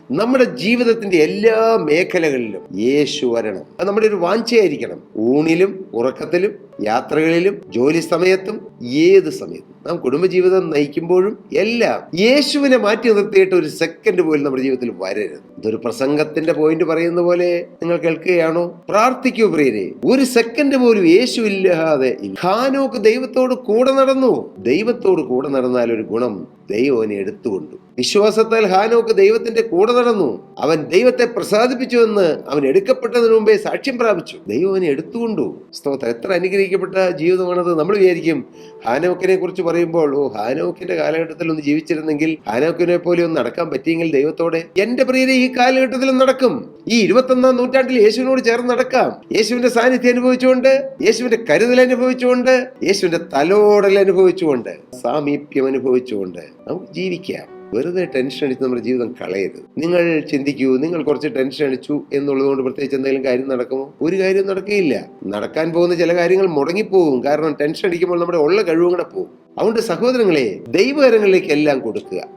നമ്മുടെ ജീവിതത്തിന്റെ എല്ലാ മേഖലകളിലും യേശു വരണം. അത് നമ്മുടെ ഒരു വാഞ്ചയായിരിക്കണം. ഊണിലും ഉറക്കത്തിലും യാത്രകളിലും ജോലി സമയത്തും ഏത് സമയത്തും നാം കുടുംബജീവിതം നയിക്കുമ്പോഴും എല്ലാം യേശുവിനെ മാറ്റി നിർത്തിയിട്ട് ഒരു സെക്കൻഡ് പോലും നമ്മുടെ ജീവിതത്തിൽ വരരുത്. ഇതൊരു പ്രസംഗത്തിന്റെ പോയിന്റ് പറയുന്ന പോലെ നിങ്ങൾ കേൾക്കുകയാണോ? പ്രാർത്ഥിക്കൂ പ്രിയരെ. ഒരു സെക്കൻഡ് പോലും യേശു ഇല്ലാതെ. ഹാനോക്ക് ദൈവത്തോട് കൂടെ നടന്നു. ദൈവത്തോട് കൂടെ നടന്നാൽ ഒരു ഗുണം, ദൈവം അവനെ എടുത്തുകൊണ്ടു. വിശ്വാസത്താൽ ഹാനോക്ക് ദൈവത്തിന്റെ കൂടെ നടന്നു. അവൻ ദൈവത്തെ പ്രസാദിപ്പിച്ചുവെന്ന് അവൻ എടുക്കപ്പെട്ടതിന് മുമ്പേ സാക്ഷ്യം പ്രാപിച്ചു. ദൈവം അവനെ എടുത്തുകൊണ്ടു. സ്തോത്രം! എത്ര അനുഗ്രഹിക്കപ്പെട്ട ജീവിതമാണത്. നമ്മൾ വിചാരിക്കും ഹാനോക്കിനെ കുറിച്ച് പറയുമ്പോൾ, ഹാനോക്കിന്റെ കാലഘട്ടത്തിൽ ഒന്ന് ജീവിച്ചിരുന്നെങ്കിൽ, ഹാനോക്കിനെ പോലെ ഒന്ന് നടക്കാൻ പറ്റിയെങ്കിൽ ദൈവത്തോടെ. എന്റെ പ്രിയരെ, ഈ കാലഘട്ടത്തിലും നടക്കും. ഈ 21-ാം നൂറ്റാണ്ടിൽ യേശുവിനോട് ചേർന്ന് നടക്കാം. യേശുവിന്റെ സാന്നിധ്യം അനുഭവിച്ചുകൊണ്ട്, യേശുവിന്റെ കരുതൽ അനുഭവിച്ചുകൊണ്ട്, യേശുവിന്റെ തലോടൽ അനുഭവിച്ചുകൊണ്ട്, സാമീപ്യം അനുഭവിച്ചുകൊണ്ട് നമുക്ക് ജീവിക്കാം. വെറുതെ ടെൻഷൻ അടിച്ച് നമ്മുടെ ജീവിതം കളയരുത്. നിങ്ങൾ ചിന്തിക്കൂ, നിങ്ങൾ കുറച്ച് ടെൻഷൻ അടിച്ചു എന്നുള്ളത് പ്രത്യേകിച്ച് എന്തെങ്കിലും കാര്യം നടക്കുമോ? ഒരു കാര്യം നടക്കുകയില്ല. നടക്കാൻ പോകുന്ന ചില കാര്യങ്ങൾ മുടങ്ങിപ്പോകും. കാരണം ടെൻഷൻ അടിക്കുമ്പോൾ നമ്മുടെ ഉള്ള കഴിവും കൂടെ പോകും. അതുകൊണ്ട് സഹോദരങ്ങളെ, ദൈവകരങ്ങളിലേക്ക് എല്ലാം കൊടുക്കുക.